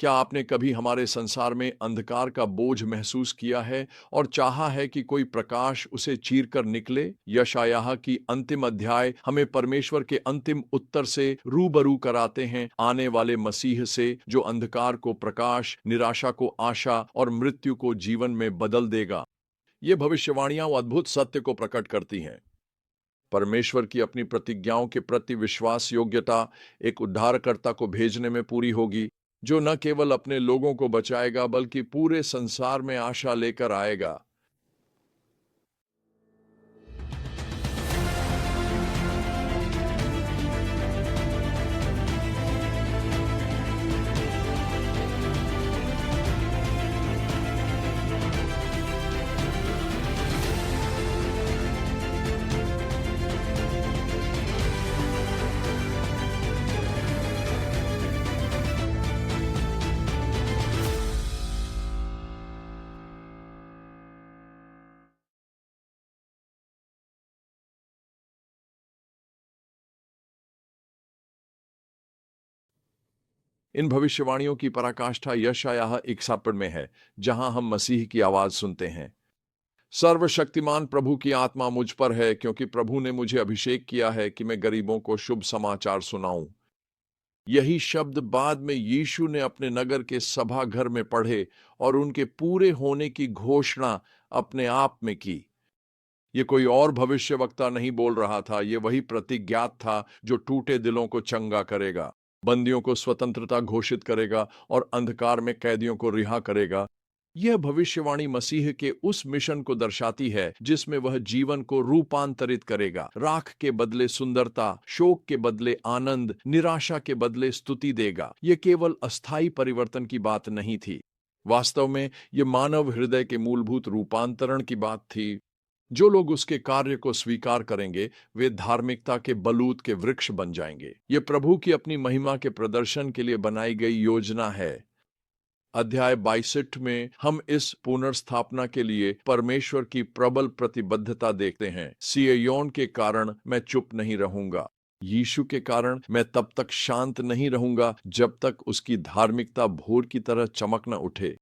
क्या आपने कभी हमारे संसार में अंधकार का बोझ महसूस किया है और चाहा है कि कोई प्रकाश उसे चीरकर निकले? यशायाह की अंतिम अध्याय हमें परमेश्वर के अंतिम उत्तर से रूबरू कराते हैं, आने वाले मसीह से, जो अंधकार को प्रकाश, निराशा को आशा और मृत्यु को जीवन में बदल देगा। ये भविष्यवाणियां अद्भुत सत्य को प्रकट करती हैं। परमेश्वर की अपनी प्रतिज्ञाओं के प्रति विश्वास योग्यता एक उद्धारकर्ता को भेजने में पूरी होगी, जो न केवल अपने लोगों को बचाएगा बल्कि पूरे संसार में आशा लेकर आएगा। इन भविष्यवाणियों की पराकाष्ठा यशायाह 61 में है, जहां हम मसीह की आवाज सुनते हैं। सर्वशक्तिमान प्रभु की आत्मा मुझ पर है, क्योंकि प्रभु ने मुझे अभिषेक किया है कि मैं गरीबों को शुभ समाचार सुनाऊं। यही शब्द बाद में यीशु ने अपने नगर के सभा घर में पढ़े और उनके पूरे होने की घोषणा अपने आप में की। ये कोई और भविष्यवक्ता नहीं बोल रहा था, ये वही प्रतिज्ञात था जो टूटे दिलों को चंगा करेगा, बंदियों को स्वतंत्रता घोषित करेगा और अंधकार में कैदियों को रिहा करेगा। यह भविष्यवाणी मसीह के उस मिशन को दर्शाती है जिसमें वह जीवन को रूपांतरित करेगा, राख के बदले सुंदरता, शोक के बदले आनंद, निराशा के बदले स्तुति देगा। यह केवल अस्थायी परिवर्तन की बात नहीं थी, वास्तव में यह मानव हृदय के मूलभूत रूपांतरण की बात थी। जो लोग उसके कार्य को स्वीकार करेंगे, वे धार्मिकता के बलूत के वृक्ष बन जाएंगे। ये प्रभु की अपनी महिमा के प्रदर्शन के लिए बनाई गई योजना है। अध्याय 62 में हम इस पुनर्स्थापना के लिए परमेश्वर की प्रबल प्रतिबद्धता देखते हैं। सिय्योन के कारण मैं चुप नहीं रहूंगा, यीशु के कारण मैं तब तक शांत नहीं रहूंगा जब तक उसकी धार्मिकता भोर की तरह चमक न उठे।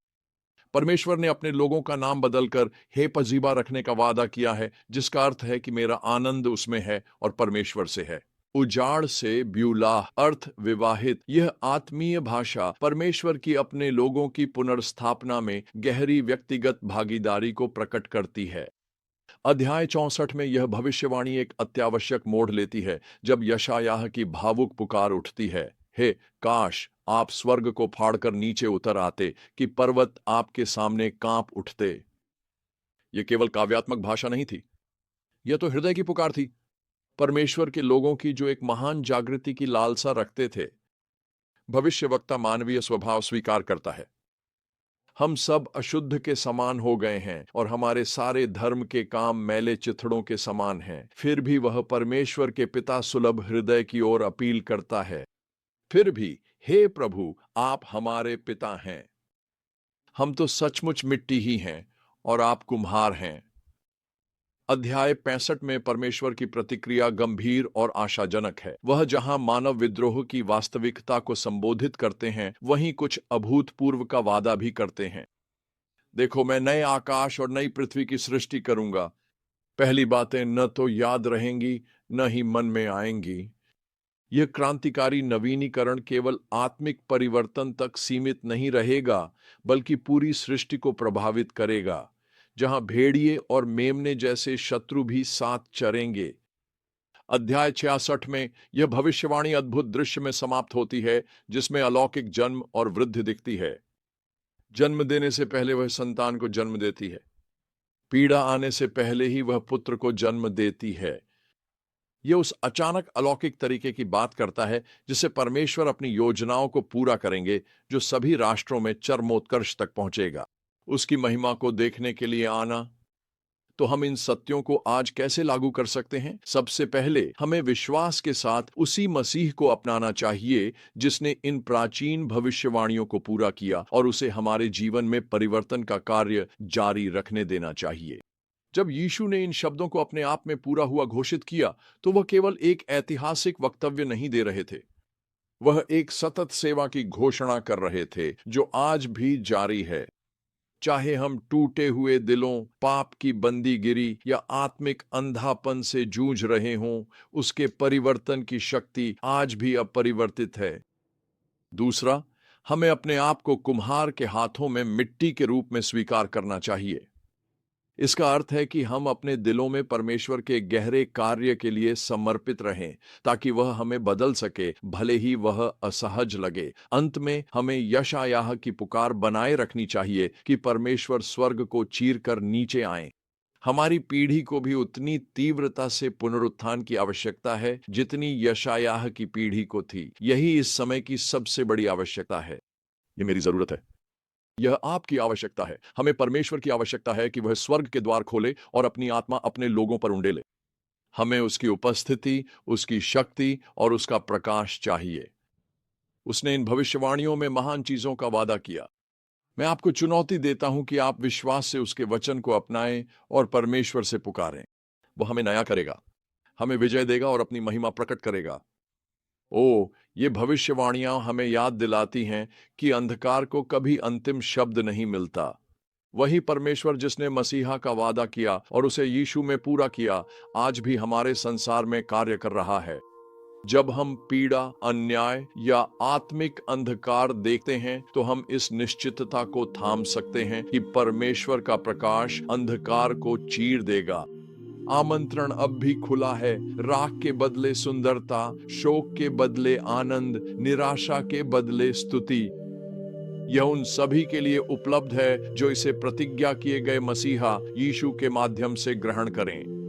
परमेश्वर ने अपने लोगों का नाम बदलकर हे पजीबा रखने का वादा किया है, जिसका अर्थ है कि मेरा आनंद उसमें है और परमेश्वर से है। उजाड़ से ब्यूलाह अर्थ विवाहित, यह आत्मीय भाषा परमेश्वर की अपने लोगों की पुनर्स्थापना में गहरी व्यक्तिगत भागीदारी को प्रकट करती है। अध्याय 64 में यह भविष्यवाणी एक अत्यावश्यक मोड़ लेती है, जब यशायाह की भावुक पुकार उठती है, हे काश आप स्वर्ग को फाड़कर नीचे उतर आते, कि पर्वत आपके सामने कांप उठते। यह केवल काव्यात्मक भाषा नहीं थी, यह तो हृदय की पुकार थी, परमेश्वर के लोगों की जो एक महान जागृति की लालसा रखते थे। भविष्यवक्ता मानवीय स्वभाव स्वीकार करता है। हम सब अशुद्ध के समान हो गए हैं और हमारे सारे धर्म के काम मैले चिथड़ों के समान हैं। फिर भी वह परमेश्वर के पिता सुलभ हृदय की ओर अपील करता है। फिर भी हे प्रभु, आप हमारे पिता हैं। हम तो सचमुच मिट्टी ही हैं और आप कुम्हार हैं। अध्याय 65 में परमेश्वर की प्रतिक्रिया गंभीर और आशाजनक है। वह जहां मानव विद्रोह की वास्तविकता को संबोधित करते हैं, वहीं कुछ अभूतपूर्व का वादा भी करते हैं। देखो, मैं नए आकाश और नई पृथ्वी की सृष्टि करूंगा। पहली बातें न तो याद रहेंगी, न ही मन में आएंगी। यह क्रांतिकारी नवीनीकरण केवल आत्मिक परिवर्तन तक सीमित नहीं रहेगा, बल्कि पूरी सृष्टि को प्रभावित करेगा, जहां भेड़िए और मेमने जैसे शत्रु भी साथ चरेंगे। अध्याय 66 में यह भविष्यवाणी अद्भुत दृश्य में समाप्त होती है, जिसमें अलौकिक जन्म और वृद्धि दिखती है। जन्म देने से पहले वह संतान को जन्म देती है, पीड़ा आने से पहले ही वह पुत्र को जन्म देती है। यह उस अचानक अलौकिक तरीके की बात करता है जिससे परमेश्वर अपनी योजनाओं को पूरा करेंगे, जो सभी राष्ट्रों में चरमोत्कर्ष तक पहुंचेगा। उसकी महिमा को देखने के लिए आना। तो हम इन सत्यों को आज कैसे लागू कर सकते हैं? सबसे पहले हमें विश्वास के साथ उसी मसीह को अपनाना चाहिए जिसने इन प्राचीन भविष्यवाणियों को पूरा किया, और उसे हमारे जीवन में परिवर्तन का कार्य जारी रखने देना चाहिए। जब यीशु ने इन शब्दों को अपने आप में पूरा हुआ घोषित किया, तो वह केवल एक ऐतिहासिक वक्तव्य नहीं दे रहे थे। वह एक सतत सेवा की घोषणा कर रहे थे जो आज भी जारी है। चाहे हम टूटे हुए दिलों, पाप की बंदीगिरी या आत्मिक अंधापन से जूझ रहे हों, उसके परिवर्तन की शक्ति आज भी अपरिवर्तित है। दूसरा, हमें अपने आप को कुम्हार के हाथों में मिट्टी के रूप में स्वीकार करना चाहिए। इसका अर्थ है कि हम अपने दिलों में परमेश्वर के गहरे कार्य के लिए समर्पित रहें, ताकि वह हमें बदल सके, भले ही वह असहज लगे। अंत में हमें यशायाह की पुकार बनाए रखनी चाहिए कि परमेश्वर स्वर्ग को चीरकर नीचे आए। हमारी पीढ़ी को भी उतनी तीव्रता से पुनरुत्थान की आवश्यकता है जितनी यशायाह की पीढ़ी को थी। यही इस समय की सबसे बड़ी आवश्यकता है। ये मेरी जरूरत है, यह आपकी आवश्यकता है। हमें परमेश्वर की आवश्यकता है कि वह स्वर्ग के द्वार खोले और अपनी आत्मा अपने लोगों पर उंडेले। हमें उसकी उपस्थिति, उसकी शक्ति और उसका प्रकाश चाहिए। उसने इन भविष्यवाणियों में महान चीजों का वादा किया। मैं आपको चुनौती देता हूं कि आप विश्वास से उसके वचन को अपनाएं और परमेश्वर से पुकारें। वह हमें नया करेगा, हमें विजय देगा और अपनी महिमा प्रकट करेगा। ओ, ये भविष्यवाणियां हमें याद दिलाती हैं कि अंधकार को कभी अंतिम शब्द नहीं मिलता। वही परमेश्वर जिसने मसीहा का वादा किया और उसे यीशु में पूरा किया, आज भी हमारे संसार में कार्य कर रहा है। जब हम पीड़ा, अन्याय या आत्मिक अंधकार देखते हैं, तो हम इस निश्चितता को थाम सकते हैं कि परमेश्वर का प्रकाश अंधकार को चीर देगा। आमंत्रण अब भी खुला है। राख के बदले सुंदरता, शोक के बदले आनंद, निराशा के बदले स्तुति। यह उन सभी के लिए उपलब्ध है जो इसे प्रतिज्ञा किए गए मसीहा यीशु के माध्यम से ग्रहण करें।